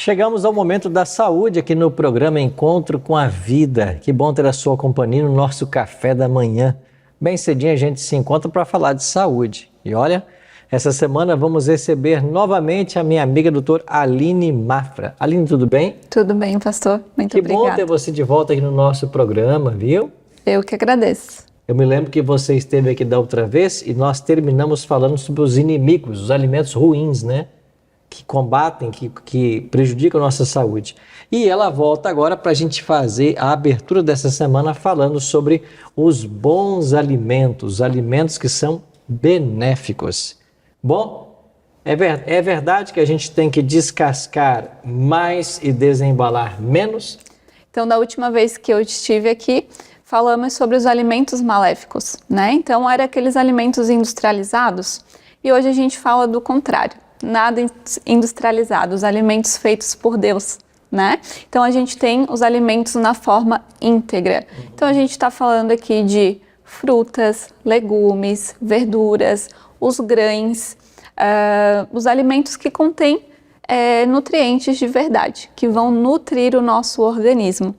Chegamos ao momento da saúde aqui no programa Encontro com a Vida. Que bom ter a sua companhia no nosso café da manhã. Bem cedinho a gente se encontra para falar de saúde. E olha, essa semana vamos receber novamente a minha amiga doutora Aline Mafra. Aline, tudo bem? Tudo bem, pastor. Muito obrigada. Que bom ter você de volta aqui no nosso programa, viu? Eu que agradeço. Eu me lembro que você esteve aqui da outra vez e nós terminamos falando sobre os inimigos, os alimentos ruins, né? Que combatem, que prejudicam a nossa saúde. E ela volta agora para a gente fazer a abertura dessa semana falando sobre os bons alimentos, os alimentos que são benéficos. Bom, é verdade que a gente tem que descascar mais e desembalar menos? Então, da última vez que eu estive aqui, falamos sobre os alimentos maléficos, né? Então, eram aqueles alimentos industrializados e hoje a gente fala do contrário. Nada industrializado, os alimentos feitos por Deus, né? Então a gente tem os alimentos na forma íntegra. Então a gente está falando aqui de frutas, legumes, verduras, os grãos, os alimentos que contêm nutrientes de verdade, que vão nutrir o nosso organismo.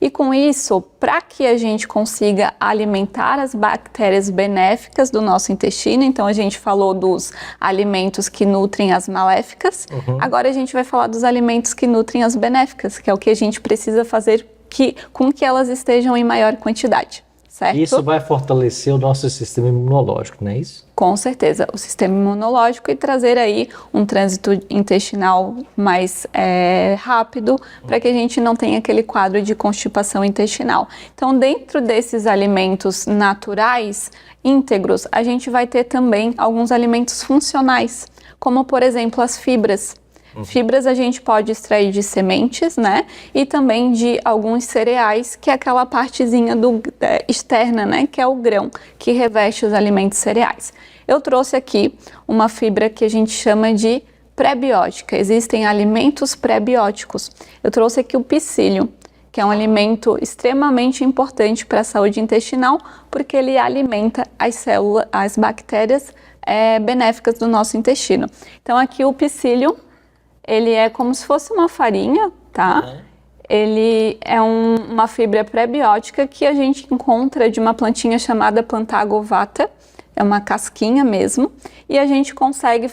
E com isso, para que a gente consiga alimentar as bactérias benéficas do nosso intestino, então a gente falou dos alimentos que nutrem as maléficas, agora a gente vai falar dos alimentos que nutrem as benéficas, que é o que a gente precisa fazer com que elas estejam em maior quantidade. Certo? Isso vai fortalecer o nosso sistema imunológico, não é isso? Com certeza, o sistema imunológico e trazer aí um trânsito intestinal mais rápido para que a gente não tenha aquele quadro de constipação intestinal. Então, dentro desses alimentos naturais, íntegros, a gente vai ter também alguns alimentos funcionais, como por exemplo as fibras. Fibras a gente pode extrair de sementes, né? E também de alguns cereais, que é aquela partezinha externa, né? Que é o grão, que reveste os alimentos cereais. Eu trouxe aqui uma fibra que a gente chama de pré-biótica. Existem alimentos pré-bióticos. Eu trouxe aqui o psyllium, que é um alimento extremamente importante para a saúde intestinal, porque ele alimenta as células, as bactérias benéficas do nosso intestino. Então aqui o psyllium, ele é como se fosse uma farinha, tá? Ele é uma fibra pré-biótica que a gente encontra de uma plantinha chamada Plantago ovata, é uma casquinha mesmo, e a gente consegue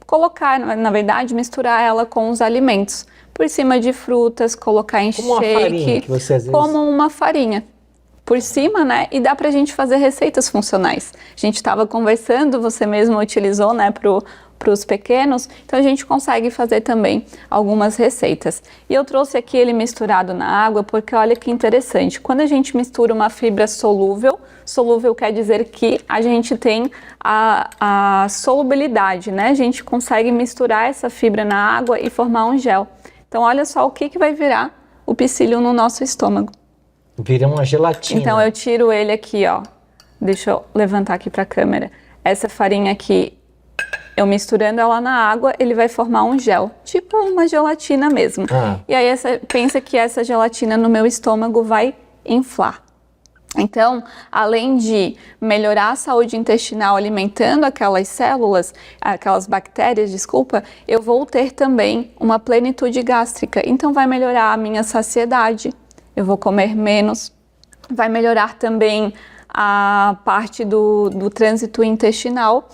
colocar, na verdade, misturar ela com os alimentos, por cima de frutas, colocar em como shake, uma farinha que você às vezes... como uma farinha. Por cima, né? E dá pra gente fazer receitas funcionais. A gente estava conversando, você mesmo utilizou, né, para os pequenos, então a gente consegue fazer também algumas receitas. E eu trouxe aqui ele misturado na água, porque olha que interessante, quando a gente mistura uma fibra solúvel, solúvel quer dizer que a gente tem a solubilidade, né? A gente consegue misturar essa fibra na água e formar um gel. Então olha só o que vai virar o psyllium no nosso estômago. Vira uma gelatina. Então eu tiro ele aqui, ó. Deixa eu levantar aqui para a câmera. Essa farinha aqui, eu misturando ela na água, ele vai formar um gel, tipo uma gelatina mesmo. E aí pensa que essa gelatina no meu estômago vai inflar. Então, além de melhorar a saúde intestinal alimentando aquelas células, aquelas bactérias, desculpa, eu vou ter também uma plenitude gástrica. Então vai melhorar a minha saciedade. Eu vou comer menos, vai melhorar também a parte do trânsito intestinal.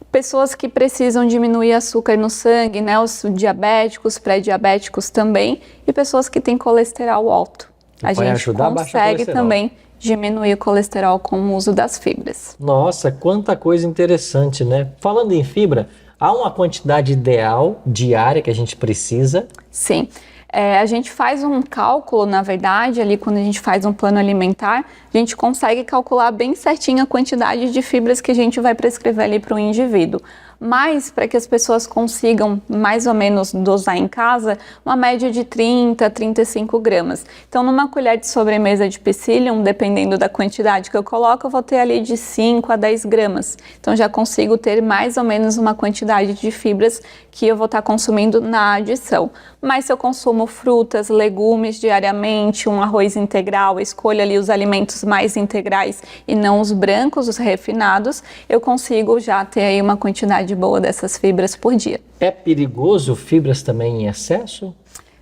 Pessoas que precisam diminuir açúcar no sangue, né, os diabéticos, pré-diabéticos também, e pessoas que têm colesterol alto. A gente consegue também diminuir o colesterol com o uso das fibras. Nossa, quanta coisa interessante, né? Falando em fibra, há uma quantidade ideal diária que a gente precisa? Sim. A gente faz um cálculo, na verdade, ali quando a gente faz um plano alimentar, a gente consegue calcular bem certinho a quantidade de fibras que a gente vai prescrever ali para o indivíduo. Mas, para que as pessoas consigam mais ou menos dosar em casa, uma média de 30 a 35 gramas. Então, numa colher de sobremesa de psyllium, dependendo da quantidade que eu coloco, eu vou ter ali de 5 a 10 gramas. Então, já consigo ter mais ou menos uma quantidade de fibras que eu vou estar consumindo na adição. Mas se eu consumo frutas, legumes diariamente, um arroz integral, escolho ali os alimentos mais integrais e não os brancos, os refinados, eu consigo já ter aí uma quantidade quantidade boa dessas fibras por dia. É perigoso fibras também em excesso?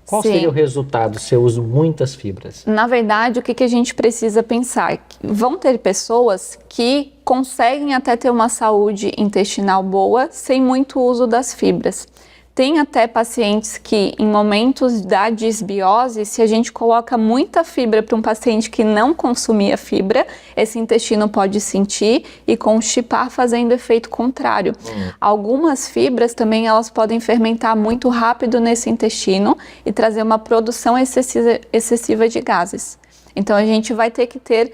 Qual Sim. seria o resultado se eu uso muitas fibras? Na verdade, o que a gente precisa pensar? Vão ter pessoas que conseguem até ter uma saúde intestinal boa sem muito uso das fibras. Tem até pacientes que, em momentos da disbiose, se a gente coloca muita fibra para um paciente que não consumia fibra, esse intestino pode sentir e constipar, fazendo efeito contrário. Algumas fibras também elas podem fermentar muito rápido nesse intestino e trazer uma produção excessiva de gases. Então, a gente vai ter que ter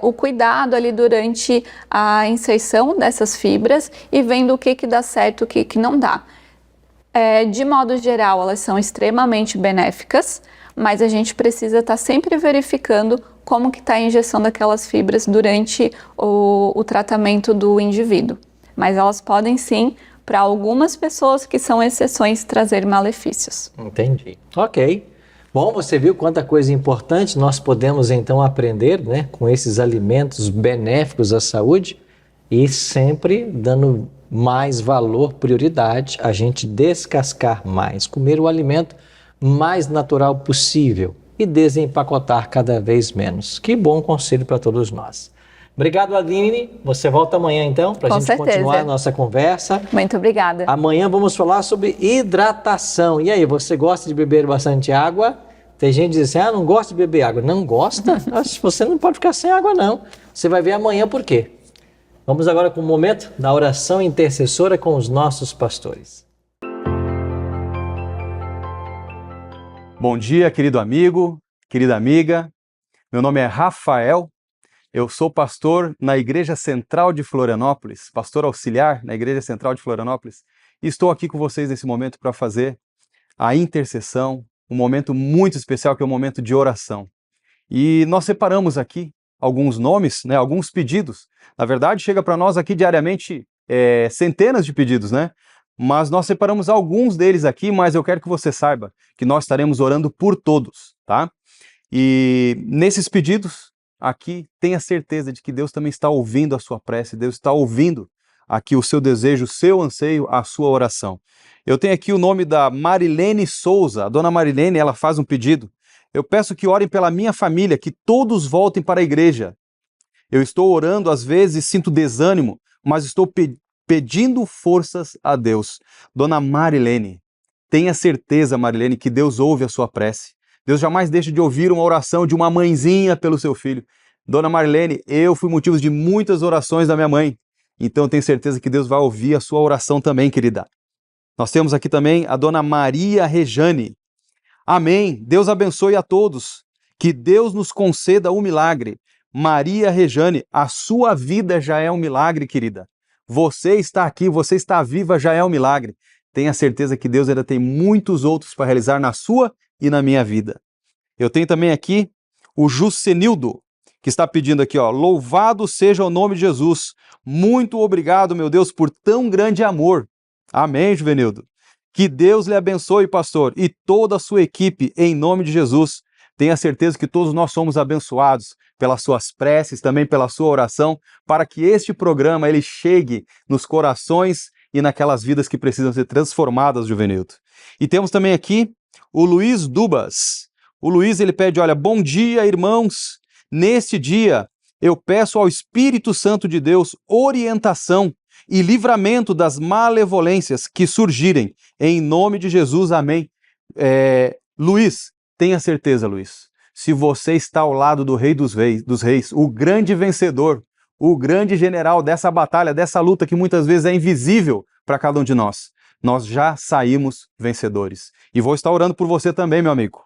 o cuidado ali durante a inserção dessas fibras e vendo o que dá certo e o que não dá. De modo geral, elas são extremamente benéficas, mas a gente precisa estar sempre verificando como que está a injeção daquelas fibras durante o tratamento do indivíduo. Mas elas podem sim, para algumas pessoas que são exceções, trazer malefícios. Entendi. Ok. Bom, você viu quanta coisa importante nós podemos então aprender, né, com esses alimentos benéficos à saúde e sempre dando mais valor, prioridade, a gente descascar mais, comer o alimento mais natural possível e desempacotar cada vez menos. Que bom conselho para todos nós. Obrigado, Aline. Você volta amanhã então para a gente continuar a nossa conversa. Muito obrigada. Amanhã vamos falar sobre hidratação. E aí, você gosta de beber bastante água? Tem gente que diz assim, não gosto de beber água. Não gosta? Você não pode ficar sem água não. Você vai ver amanhã por quê. Vamos agora com o momento da oração intercessora com os nossos pastores. Bom dia, querido amigo, querida amiga. Meu nome é Rafael. Eu sou pastor na Igreja Central de Florianópolis, pastor auxiliar na Igreja Central de Florianópolis. E estou aqui com vocês nesse momento para fazer a intercessão, um momento muito especial que é o momento de oração. E nós separamos aqui alguns nomes, né, alguns pedidos. Na verdade, chega para nós aqui diariamente centenas de pedidos, né? Mas nós separamos alguns deles aqui, mas eu quero que você saiba que nós estaremos orando por todos, tá? E nesses pedidos aqui, tenha certeza de que Deus também está ouvindo a sua prece, Deus está ouvindo aqui o seu desejo, o seu anseio, a sua oração. Eu tenho aqui o nome da Marilene Souza. A dona Marilene, ela faz um pedido. Eu peço que orem pela minha família, que todos voltem para a igreja. Eu estou orando, às vezes sinto desânimo, mas estou pedindo forças a Deus. Dona Marilene, tenha certeza, Marilene, que Deus ouve a sua prece. Deus jamais deixa de ouvir uma oração de uma mãezinha pelo seu filho. Dona Marilene, eu fui motivo de muitas orações da minha mãe. Então eu tenho certeza que Deus vai ouvir a sua oração também, querida. Nós temos aqui também a dona Maria Rejane. Amém. Deus abençoe a todos. Que Deus nos conceda um milagre. Maria Rejane, a sua vida já é um milagre, querida. Você está aqui, você está viva, já é um milagre. Tenha certeza que Deus ainda tem muitos outros para realizar na sua e na minha vida. Eu tenho também aqui o Juscenildo, que está pedindo aqui, ó, louvado seja o nome de Jesus. Muito obrigado, meu Deus, por tão grande amor. Amém, Juvenildo. Que Deus lhe abençoe, pastor, e toda a sua equipe, em nome de Jesus. Tenha certeza que todos nós somos abençoados pelas suas preces, também pela sua oração, para que este programa ele chegue nos corações e naquelas vidas que precisam ser transformadas, Juvenildo. E temos também aqui o Luiz Dubas. O Luiz, ele pede, olha, bom dia, irmãos. Neste dia, eu peço ao Espírito Santo de Deus orientação e livramento das malevolências que surgirem. Em nome de Jesus, amém. Luiz, tenha certeza, Luiz, se você está ao lado do Rei dos Reis, o grande vencedor, o grande general dessa batalha, dessa luta que muitas vezes é invisível para cada um de nós, nós já saímos vencedores. E vou estar orando por você também, meu amigo.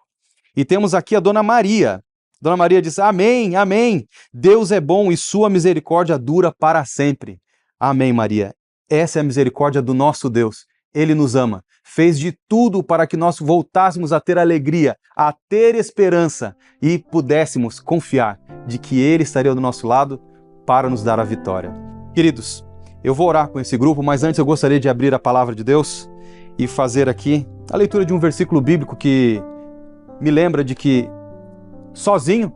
E temos aqui a Dona Maria. Dona Maria diz, amém, amém. Deus é bom e sua misericórdia dura para sempre. Amém, Maria. Essa é a misericórdia do nosso Deus. Ele nos ama. Fez de tudo para que nós voltássemos a ter alegria, a ter esperança e pudéssemos confiar de que Ele estaria do nosso lado para nos dar a vitória. Queridos, eu vou orar com esse grupo, mas antes eu gostaria de abrir a palavra de Deus e fazer aqui a leitura de um versículo bíblico que me lembra de que sozinho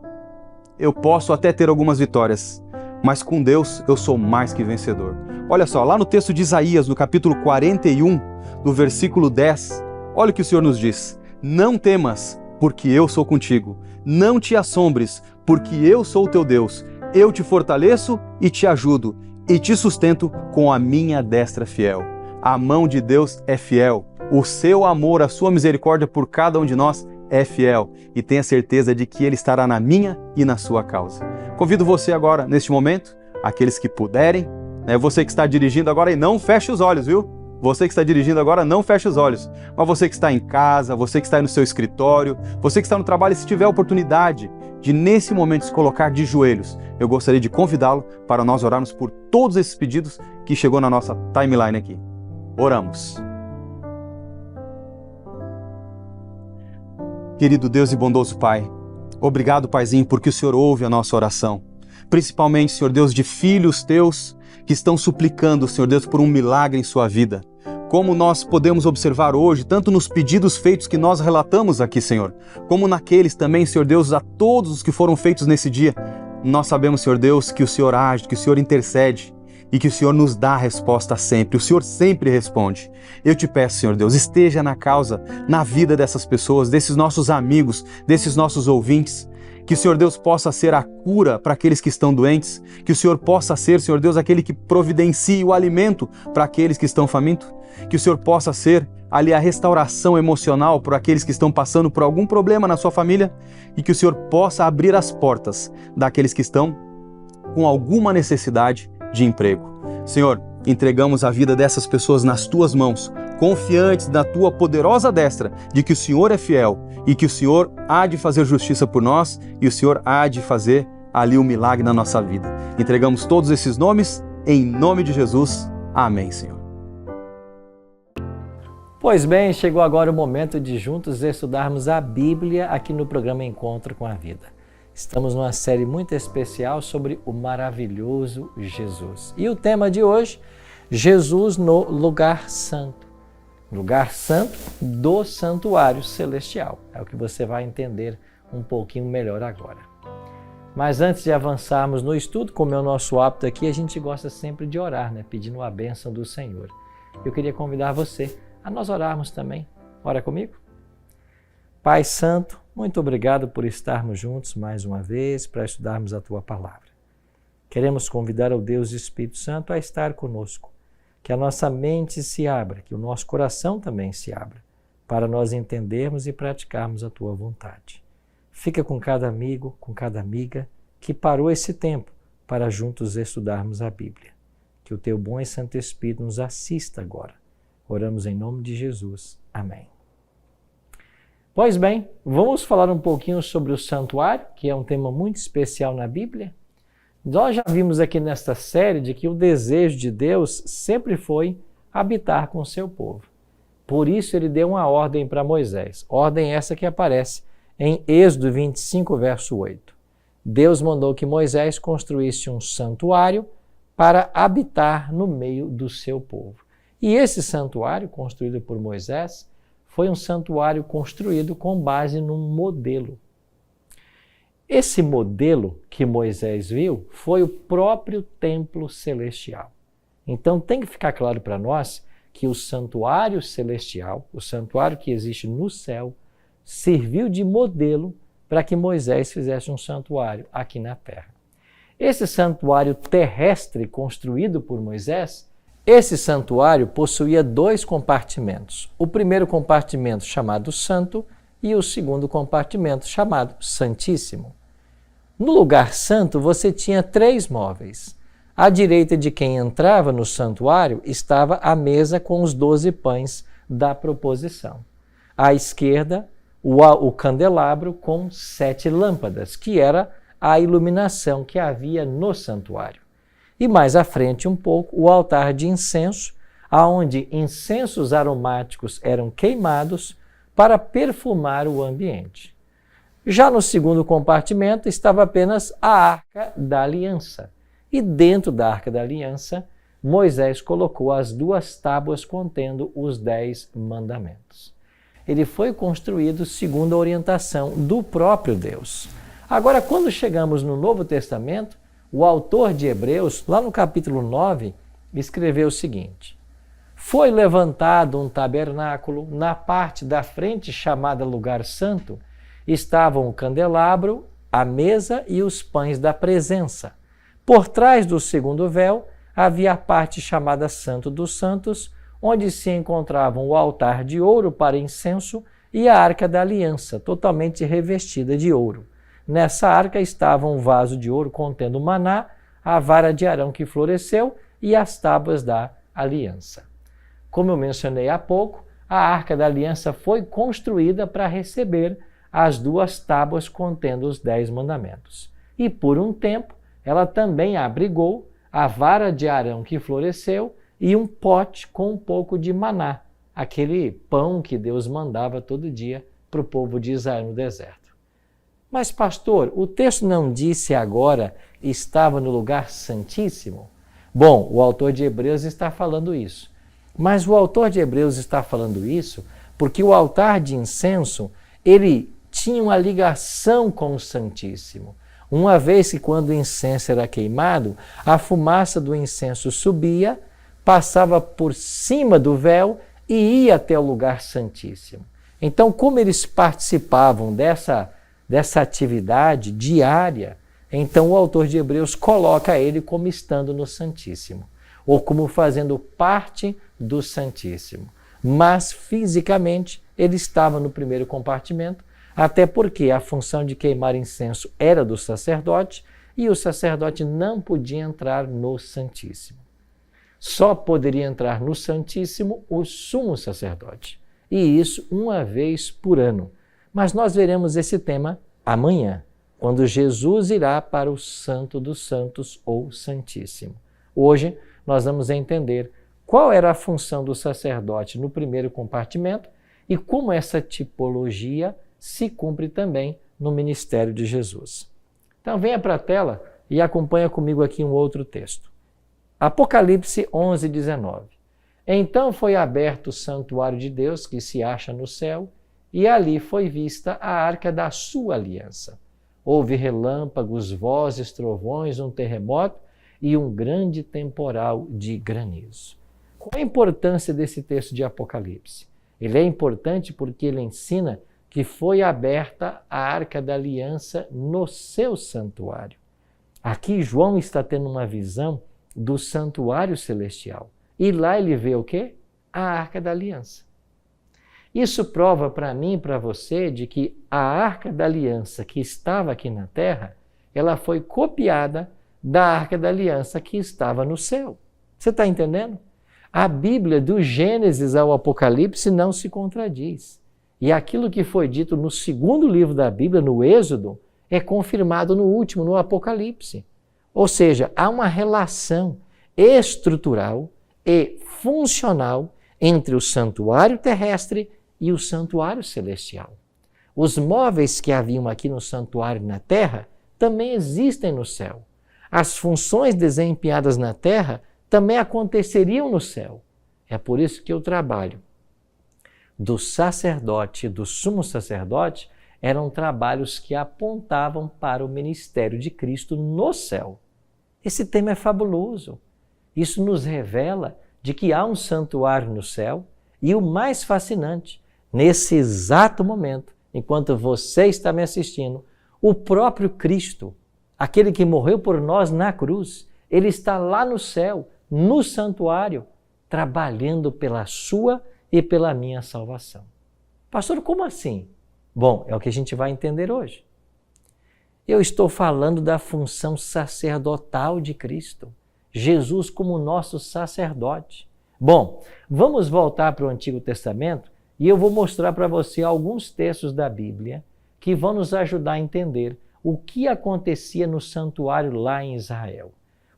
eu posso até ter algumas vitórias, mas com Deus eu sou mais que vencedor. Olha só, lá no texto de Isaías, no capítulo 41, no versículo 10, olha o que o Senhor nos diz: não temas, porque eu sou contigo. Não te assombres, porque eu sou o teu Deus. Eu te fortaleço e te ajudo, e te sustento com a minha destra fiel. A mão de Deus é fiel. O seu amor, a sua misericórdia por cada um de nós é fiel. E tenha certeza de que Ele estará na minha e na sua causa. Convido você agora, neste momento, aqueles que puderem, você que está dirigindo agora, e não feche os olhos, viu? Você que está dirigindo agora, não feche os olhos. Mas você que está em casa, você que está aí no seu escritório, você que está no trabalho, e se tiver a oportunidade de, nesse momento, se colocar de joelhos, eu gostaria de convidá-lo para nós orarmos por todos esses pedidos que chegou na nossa timeline aqui. Oramos. Querido Deus e bondoso Pai, obrigado, Paizinho, porque o Senhor ouve a nossa oração. Principalmente, Senhor Deus, de filhos teus que estão suplicando, Senhor Deus, por um milagre em sua vida. Como nós podemos observar hoje, tanto nos pedidos feitos que nós relatamos aqui, Senhor, como naqueles também, Senhor Deus, a todos os que foram feitos nesse dia, nós sabemos, Senhor Deus, que o Senhor age, que o Senhor intercede e que o Senhor nos dá a resposta sempre. O Senhor sempre responde. Eu te peço, Senhor Deus, esteja na causa, na vida dessas pessoas, desses nossos amigos, desses nossos ouvintes. Que o Senhor Deus possa ser a cura para aqueles que estão doentes. Que o Senhor possa ser, Senhor Deus, aquele que providencie o alimento para aqueles que estão famintos. Que o Senhor possa ser ali a restauração emocional para aqueles que estão passando por algum problema na sua família. E que o Senhor possa abrir as portas daqueles que estão com alguma necessidade de emprego. Senhor, entregamos a vida dessas pessoas nas tuas mãos, confiantes na tua poderosa destra de que o Senhor é fiel e que o Senhor há de fazer justiça por nós e o Senhor há de fazer ali um milagre na nossa vida. Entregamos todos esses nomes em nome de Jesus. Amém, Senhor. Pois bem, chegou agora o momento de juntos estudarmos a Bíblia aqui no programa Encontro com a Vida. Estamos numa série muito especial sobre o maravilhoso Jesus. E o tema de hoje, Jesus no lugar santo. Lugar santo do santuário celestial. É o que você vai entender um pouquinho melhor agora. Mas antes de avançarmos no estudo, como é o nosso hábito aqui, a gente gosta sempre de orar, pedindo a bênção do Senhor. Eu queria convidar você a nós orarmos também. Ora comigo? Pai Santo, muito obrigado por estarmos juntos mais uma vez para estudarmos a Tua Palavra. Queremos convidar o Deus Espírito Santo a estar conosco, que a nossa mente se abra, que o nosso coração também se abra, para nós entendermos e praticarmos a Tua vontade. Fica com cada amigo, com cada amiga que parou esse tempo para juntos estudarmos a Bíblia. Que o Teu bom e Santo Espírito nos assista agora. Oramos em nome de Jesus. Amém. Pois bem, vamos falar um pouquinho sobre o santuário, que é um tema muito especial na Bíblia. Nós já vimos aqui nesta série de que o desejo de Deus sempre foi habitar com o seu povo. Por isso ele deu uma ordem para Moisés, ordem essa que aparece em Êxodo 25, verso 8. Deus mandou que Moisés construísse um santuário para habitar no meio do seu povo. E esse santuário, construído por Moisés, foi um santuário construído com base num modelo. Esse modelo que Moisés viu foi o próprio templo celestial. Então tem que ficar claro para nós que o santuário celestial, o santuário que existe no céu, serviu de modelo para que Moisés fizesse um santuário aqui na terra. Esse santuário terrestre construído por Moisés, esse santuário possuía 2 compartimentos. O primeiro compartimento chamado Santo e o segundo compartimento chamado Santíssimo. No lugar santo você tinha 3 móveis. À direita de quem entrava no santuário estava a mesa com os 12 pães da proposição. À esquerda, o candelabro com 7 lâmpadas, que era a iluminação que havia no santuário. E mais à frente um pouco, o altar de incenso, aonde incensos aromáticos eram queimados para perfumar o ambiente. Já no segundo compartimento estava apenas a Arca da Aliança. E dentro da Arca da Aliança, Moisés colocou as 2 tábuas contendo os 10 mandamentos. Ele foi construído segundo a orientação do próprio Deus. Agora, quando chegamos no Novo Testamento, O autor de Hebreus, lá no capítulo 9, escreveu o seguinte: foi levantado um tabernáculo, na parte da frente chamada Lugar Santo, estavam o candelabro, a mesa e os pães da presença. Por trás do segundo véu havia a parte chamada Santo dos Santos, onde se encontravam o altar de ouro para incenso e a arca da aliança, totalmente revestida de ouro. Nessa arca estava um vaso de ouro contendo maná, a vara de Arão que floresceu e as tábuas da aliança. Como eu mencionei há pouco, a arca da aliança foi construída para receber as 2 tábuas contendo os 10 mandamentos. E por um tempo, ela também abrigou a vara de Arão que floresceu e um pote com um pouco de maná, aquele pão que Deus mandava todo dia para o povo de Israel no deserto. Mas, pastor, o texto não disse agora estava no lugar santíssimo? Bom, o autor de Hebreus está falando isso. Mas o autor de Hebreus está falando isso porque o altar de incenso, ele tinha uma ligação com o Santíssimo. Uma vez que quando o incenso era queimado, a fumaça do incenso subia, passava por cima do véu e ia até o lugar santíssimo. Então, como eles participavam dessa atividade diária, então o autor de Hebreus coloca ele como estando no Santíssimo, ou como fazendo parte do Santíssimo. Mas, fisicamente, ele estava no primeiro compartimento, até porque a função de queimar incenso era do sacerdote e o sacerdote não podia entrar no Santíssimo. Só poderia entrar no Santíssimo o sumo sacerdote, e isso uma vez por ano. Mas nós veremos esse tema amanhã, quando Jesus irá para o Santo dos Santos ou Santíssimo. Hoje nós vamos entender qual era a função do sacerdote no primeiro compartimento e como essa tipologia se cumpre também no ministério de Jesus. Então venha para a tela e acompanha comigo aqui um outro texto. Apocalipse 11, 19. Então foi aberto o santuário de Deus que se acha no céu, e ali foi vista a arca da sua aliança. Houve relâmpagos, vozes, trovões, um terremoto e um grande temporal de granizo. Qual a importância desse texto de Apocalipse? Ele é importante porque ele ensina que foi aberta a arca da aliança no seu santuário. Aqui João está tendo uma visão do santuário celestial. E lá ele vê o quê? A arca da aliança. Isso prova para mim e para você de que a arca da aliança que estava aqui na terra, ela foi copiada da arca da aliança que estava no céu. Você está entendendo? A Bíblia, do Gênesis ao Apocalipse, não se contradiz. E aquilo que foi dito no segundo livro da Bíblia, no Êxodo, é confirmado no último, no Apocalipse. Ou seja, há uma relação estrutural e funcional entre o santuário terrestre e o santuário celestial. Os móveis que haviam aqui no santuário na terra também existem no céu. As funções desempenhadas na terra também aconteceriam no céu. É por isso que o trabalho do sacerdote e do sumo sacerdote eram trabalhos que apontavam para o ministério de Cristo no céu. Esse tema é fabuloso. Isso nos revela de que há um santuário no céu e o mais fascinante, nesse exato momento, enquanto você está me assistindo, o próprio Cristo, aquele que morreu por nós na cruz, ele está lá no céu, no santuário, trabalhando pela sua e pela minha salvação. Pastor, como assim? Bom, é o que a gente vai entender hoje. Eu estou falando da função sacerdotal de Cristo. Jesus como nosso sacerdote. Bom, vamos voltar para o Antigo Testamento e eu vou mostrar para você alguns textos da Bíblia que vão nos ajudar a entender o que acontecia no santuário lá em Israel.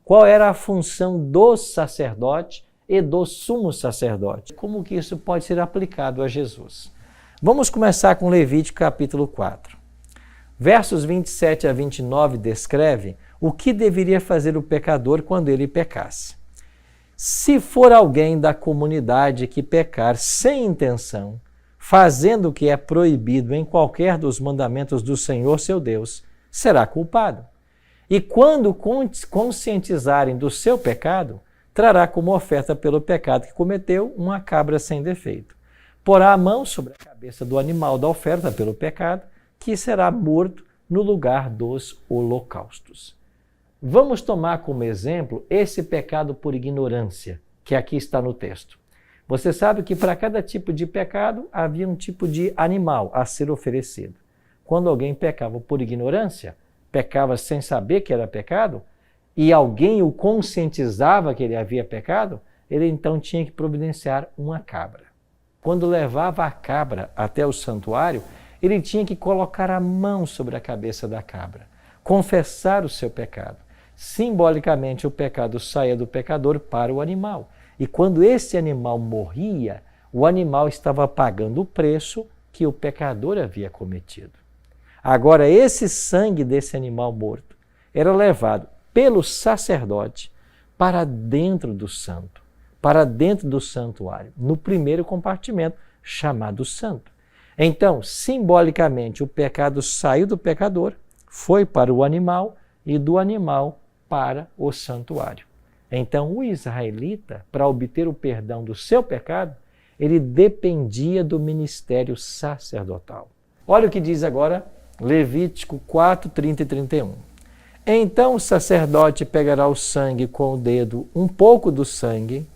Qual era a função do sacerdote e do sumo sacerdote. Como que isso pode ser aplicado a Jesus? Vamos começar com Levítico capítulo 4. Versos 27 a 29 descreve o que deveria fazer o pecador quando ele pecasse. Se for alguém da comunidade que pecar sem intenção, fazendo o que é proibido em qualquer dos mandamentos do Senhor seu Deus, será culpado. E quando conscientizarem do seu pecado, trará como oferta pelo pecado que cometeu uma cabra sem defeito. Porá a mão sobre a cabeça do animal da oferta pelo pecado, que será morto no lugar dos holocaustos. Vamos tomar como exemplo esse pecado por ignorância, que aqui está no texto. Você sabe que para cada tipo de pecado havia um tipo de animal a ser oferecido. Quando alguém pecava por ignorância, pecava sem saber que era pecado, e alguém o conscientizava que ele havia pecado, ele então tinha que providenciar uma cabra. Quando levava a cabra até o santuário, ele tinha que colocar a mão sobre a cabeça da cabra, confessar o seu pecado. Simbolicamente, o pecado saía do pecador para o animal. E quando esse animal morria, o animal estava pagando o preço que o pecador havia cometido. Agora, esse sangue desse animal morto era levado pelo sacerdote para dentro do santo, para dentro do santuário, no primeiro compartimento, chamado santo. Então, simbolicamente, o pecado saiu do pecador, foi para o animal e do animal para o santuário. Então, o israelita, para obter o perdão do seu pecado, ele dependia do ministério sacerdotal. Olha o que diz agora Levítico 4, 30 e 31. Então o sacerdote pegará o sangue com o dedo, um pouco do sangue,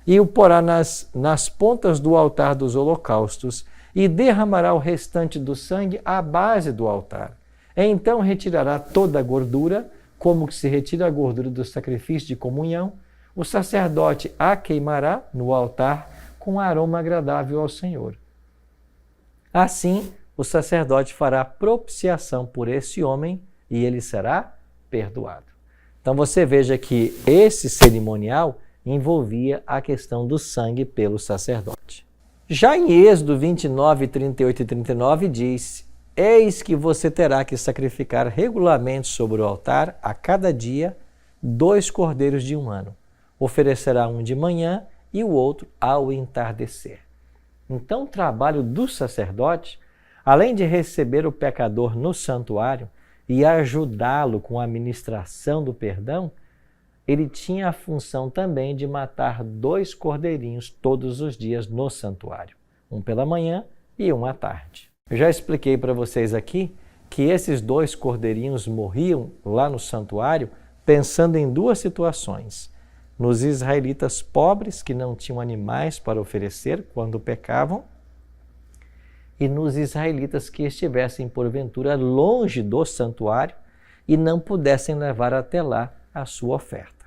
e o porá nas pontas do altar dos holocaustos, e derramará o restante do sangue à base do altar. Então retirará toda a gordura, como que se retira a gordura do sacrifício de comunhão. O sacerdote a queimará no altar com aroma agradável ao Senhor. Assim, o sacerdote fará propiciação por esse homem e ele será perdoado. Então você veja que esse cerimonial envolvia a questão do sangue pelo sacerdote. Já em Êxodo 29, 38 e 39 diz: eis que você terá que sacrificar regularmente sobre o altar, a cada dia, 2 cordeiros de 1 ano. Oferecerá um de manhã e o outro ao entardecer. Então o trabalho do sacerdote, além de receber o pecador no santuário e ajudá-lo com a ministração do perdão, ele tinha a função também de matar 2 cordeirinhos todos os dias no santuário, um pela manhã e um à tarde. Eu já expliquei para vocês aqui que esses 2 cordeirinhos morriam lá no santuário pensando em 2 situações. Nos israelitas pobres que não tinham animais para oferecer quando pecavam, e nos israelitas que estivessem porventura longe do santuário e não pudessem levar até lá a sua oferta.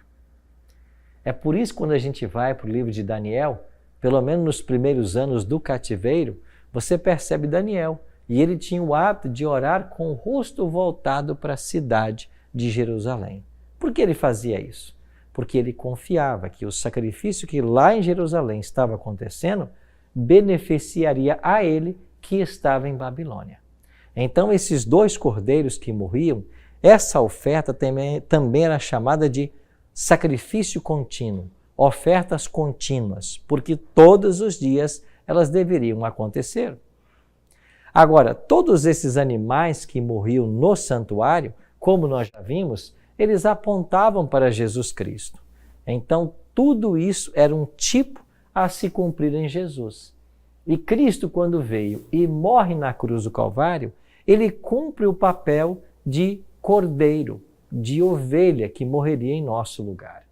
É por isso que quando a gente vai para o livro de Daniel, pelo menos nos primeiros anos do cativeiro, você percebe Daniel, e ele tinha o hábito de orar com o rosto voltado para a cidade de Jerusalém. Por que ele fazia isso? Porque ele confiava que o sacrifício que lá em Jerusalém estava acontecendo beneficiaria a ele que estava em Babilônia. Então, esses 2 cordeiros que morriam, essa oferta também era chamada de sacrifício contínuo, ofertas contínuas, porque todos os dias elas deveriam acontecer. Agora, todos esses animais que morriam no santuário, como nós já vimos, eles apontavam para Jesus Cristo. Então, tudo isso era um tipo a se cumprir em Jesus. E Cristo, quando veio e morre na cruz do Calvário, ele cumpre o papel de cordeiro, de ovelha que morreria em nosso lugar.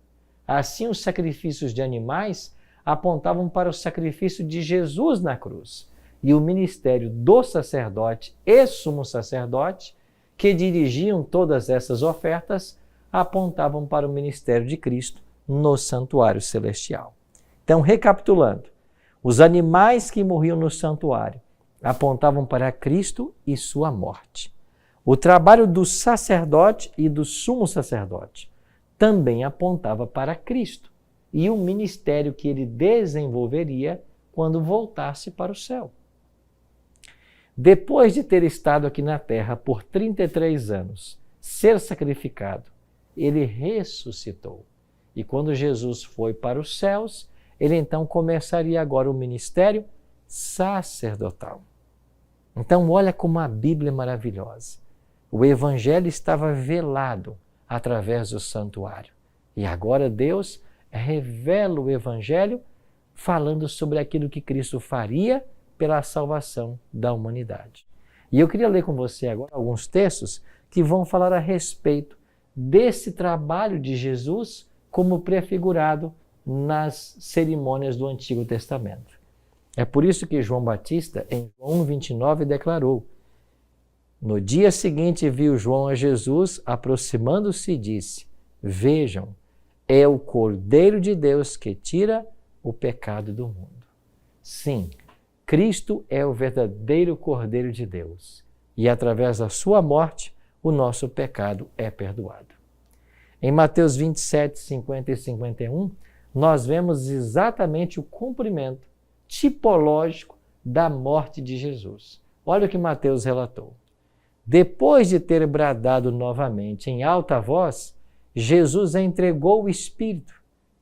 Assim, os sacrifícios de animais apontavam para o sacrifício de Jesus na cruz. E o ministério do sacerdote e sumo sacerdote, que dirigiam todas essas ofertas, apontavam para o ministério de Cristo no santuário celestial. Então, recapitulando, os animais que morriam no santuário apontavam para Cristo e sua morte. O trabalho do sacerdote e do sumo sacerdote também apontava para Cristo e o ministério que ele desenvolveria quando voltasse para o céu. Depois de ter estado aqui na terra por 33 anos, ser sacrificado, ele ressuscitou. E quando Jesus foi para os céus, ele então começaria agora o ministério sacerdotal. Então olha como a Bíblia é maravilhosa. O Evangelho estava velado através do santuário. E agora Deus revela o Evangelho falando sobre aquilo que Cristo faria pela salvação da humanidade. E eu queria ler com você agora alguns textos que vão falar a respeito desse trabalho de Jesus como prefigurado nas cerimônias do Antigo Testamento. É por isso que João Batista, em João 29, declarou: no dia seguinte viu João a Jesus, aproximando-se e disse: vejam, é o Cordeiro de Deus que tira o pecado do mundo. Sim, Cristo é o verdadeiro Cordeiro de Deus e através da sua morte o nosso pecado é perdoado. Em Mateus 27, 50 e 51, nós vemos exatamente o cumprimento tipológico da morte de Jesus. Olha o que Mateus relatou. Depois de ter bradado novamente em alta voz, Jesus entregou o Espírito.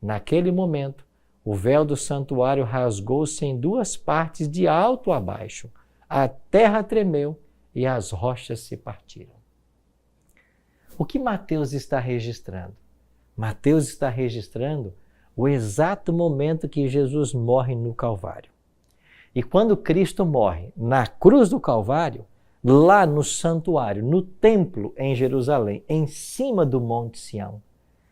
Naquele momento, o véu do santuário rasgou-se em duas partes de alto a baixo. A terra tremeu e as rochas se partiram. O que Mateus está registrando? Mateus está registrando o exato momento que Jesus morre no Calvário. E quando Cristo morre na cruz do Calvário, lá no santuário, no templo em Jerusalém, em cima do Monte Sião,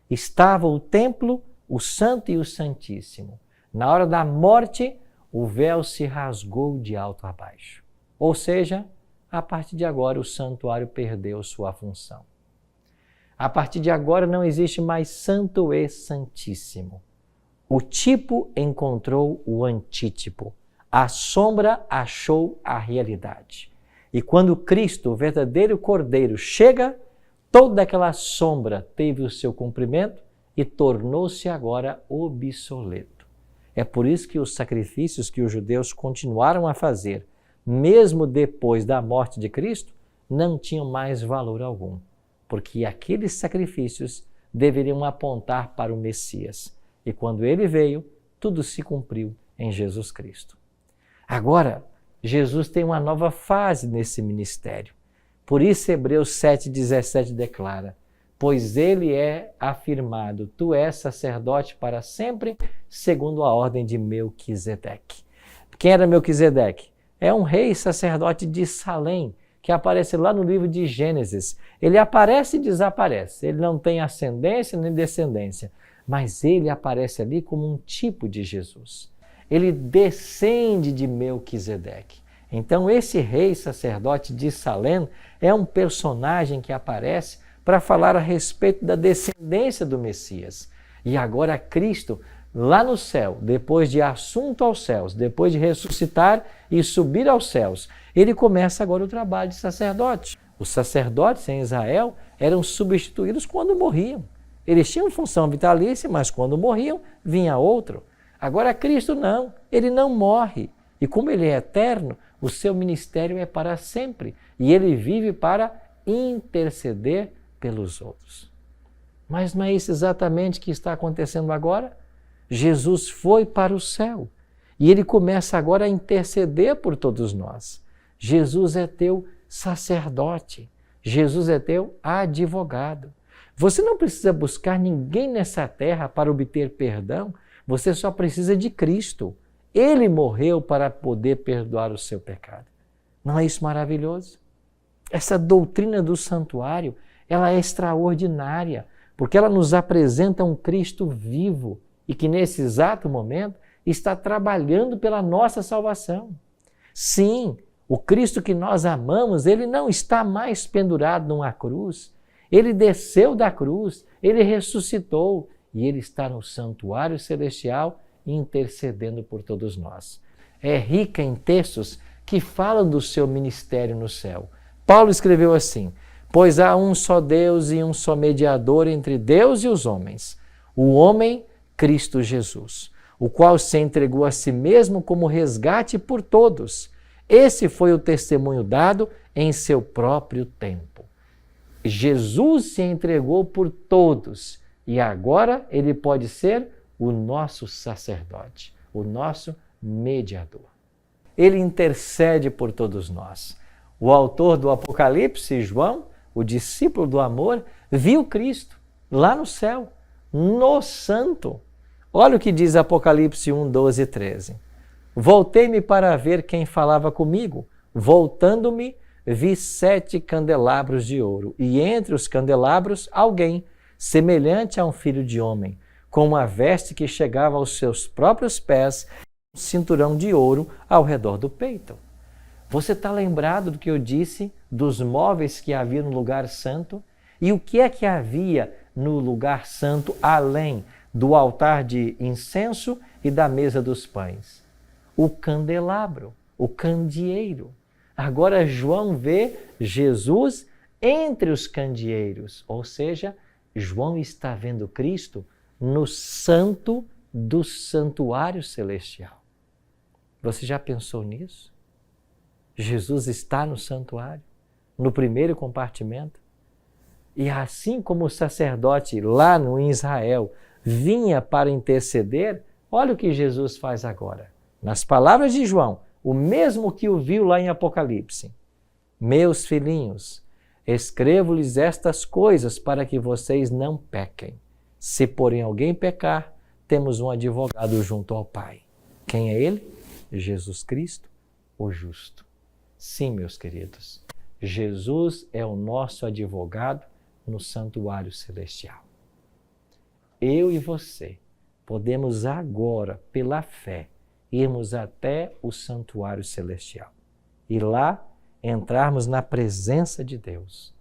estava o templo, o Santo e o Santíssimo. Na hora da morte, o véu se rasgou de alto a baixo. Ou seja, a partir de agora o santuário perdeu sua função. A partir de agora não existe mais santo e santíssimo. O tipo encontrou o antítipo. A sombra achou a realidade. E quando Cristo, o verdadeiro Cordeiro, chega, toda aquela sombra teve o seu cumprimento e tornou-se agora obsoleto. É por isso que os sacrifícios que os judeus continuaram a fazer, mesmo depois da morte de Cristo, não tinham mais valor algum, porque aqueles sacrifícios deveriam apontar para o Messias. E quando ele veio, tudo se cumpriu em Jesus Cristo. Agora, Jesus tem uma nova fase nesse ministério. Por isso, Hebreus 7,17 declara: pois ele é afirmado, tu és sacerdote para sempre, segundo a ordem de Melquisedeque. Quem era Melquisedeque? É um rei sacerdote de Salém, que aparece lá no livro de Gênesis. Ele aparece e desaparece. Ele não tem ascendência nem descendência, mas ele aparece ali como um tipo de Jesus. Ele descende de Melquisedeque. Então, esse rei sacerdote de Salém é um personagem que aparece para falar a respeito da descendência do Messias. E agora Cristo, lá no céu, depois de assunto aos céus, depois de ressuscitar e subir aos céus, ele começa agora o trabalho de sacerdote. Os sacerdotes em Israel eram substituídos quando morriam. Eles tinham função vitalícia, mas quando morriam, vinha outro. Agora Cristo não, ele não morre. E como ele é eterno, o seu ministério é para sempre. E ele vive para interceder pelos outros. Mas não é isso exatamente que está acontecendo agora? Jesus foi para o céu e ele começa agora a interceder por todos nós. Jesus é teu sacerdote, Jesus é teu advogado. Você não precisa buscar ninguém nessa terra para obter perdão, você só precisa de Cristo. Ele morreu para poder perdoar o seu pecado. Não é isso maravilhoso? Essa doutrina do santuário, ela é extraordinária, porque ela nos apresenta um Cristo vivo e que nesse exato momento está trabalhando pela nossa salvação. Sim, o Cristo que nós amamos, ele não está mais pendurado numa cruz. Ele desceu da cruz, ele ressuscitou e ele está no santuário celestial intercedendo por todos nós. É rica em textos que falam do seu ministério no céu. Paulo escreveu assim: pois há um só Deus e um só mediador entre Deus e os homens, o homem Cristo Jesus, o qual se entregou a si mesmo como resgate por todos. Esse foi o testemunho dado em seu próprio tempo. Jesus se entregou por todos e agora ele pode ser o nosso sacerdote, o nosso mediador. Ele intercede por todos nós. O autor do Apocalipse, João, o discípulo do amor, viu Cristo lá no céu, no santo. Olha o que diz Apocalipse 1, 12 e 13. Voltei-me para ver quem falava comigo. Voltando-me, vi 7 candelabros de ouro, e entre os candelabros alguém, semelhante a um filho de homem, com uma veste que chegava aos seus próprios pés, um cinturão de ouro ao redor do peito. Você está lembrado do que eu disse dos móveis que havia no lugar santo? E o que é que havia no lugar santo além do altar de incenso e da mesa dos pães? O candelabro, o candeeiro. Agora João vê Jesus entre os candeeiros, ou seja, João está vendo Cristo no santo do santuário celestial. Você já pensou nisso? Jesus está no santuário, no primeiro compartimento. E assim como o sacerdote lá no Israel vinha para interceder, olha o que Jesus faz agora. Nas palavras de João, o mesmo que o viu lá em Apocalipse. Meus filhinhos, escrevo-lhes estas coisas para que vocês não pequem. Se porém alguém pecar, temos um advogado junto ao Pai. Quem é ele? Jesus Cristo, o justo. Sim, meus queridos, Jesus é o nosso advogado no santuário celestial. Eu e você podemos agora, pela fé, irmos até o santuário celestial e lá entrarmos na presença de Deus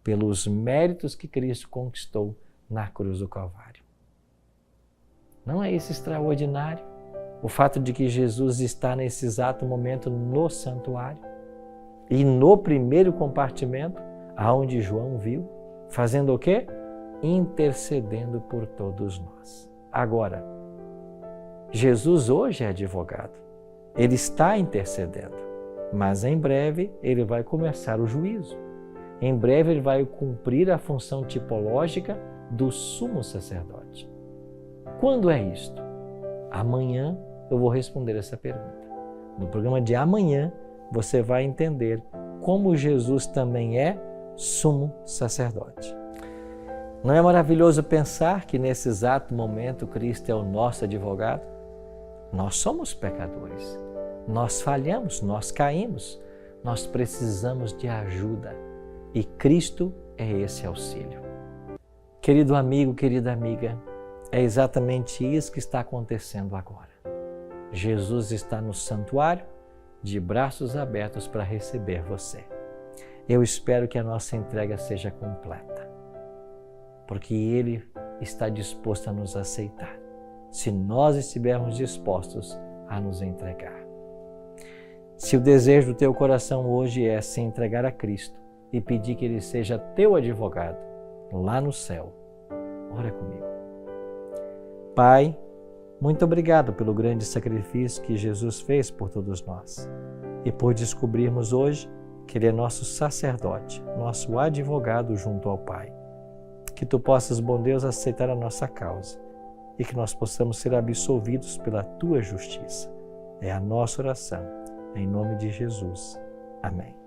pelos méritos que Cristo conquistou na cruz do Calvário. Não é isso extraordinário? O fato de que Jesus está nesse exato momento no santuário e no primeiro compartimento, aonde João viu, fazendo o quê? Intercedendo por todos nós. Agora, Jesus hoje é advogado. Ele está intercedendo, mas em breve ele vai começar o juízo. Em breve ele vai cumprir a função tipológica do sumo sacerdote. Quando é isto? Amanhã eu vou responder essa pergunta. No programa de amanhã você vai entender como Jesus também é sumo sacerdote. Não é maravilhoso pensar que nesse exato momento Cristo é o nosso advogado? Nós somos pecadores, nós falhamos, nós caímos, nós precisamos de ajuda e Cristo é esse auxílio. Querido amigo, querida amiga, é exatamente isso que está acontecendo agora. Jesus está no santuário, de braços abertos para receber você. Eu espero que a nossa entrega seja completa, porque Ele está disposto a nos aceitar, se nós estivermos dispostos a nos entregar. Se o desejo do teu coração hoje é se entregar a Cristo e pedir que Ele seja teu advogado lá no céu, ora comigo. Pai, muito obrigado pelo grande sacrifício que Jesus fez por todos nós e por descobrirmos hoje que Ele é nosso sacerdote, nosso advogado junto ao Pai. Que Tu possas, bom Deus, aceitar a nossa causa e que nós possamos ser absolvidos pela Tua justiça. É a nossa oração, em nome de Jesus. Amém.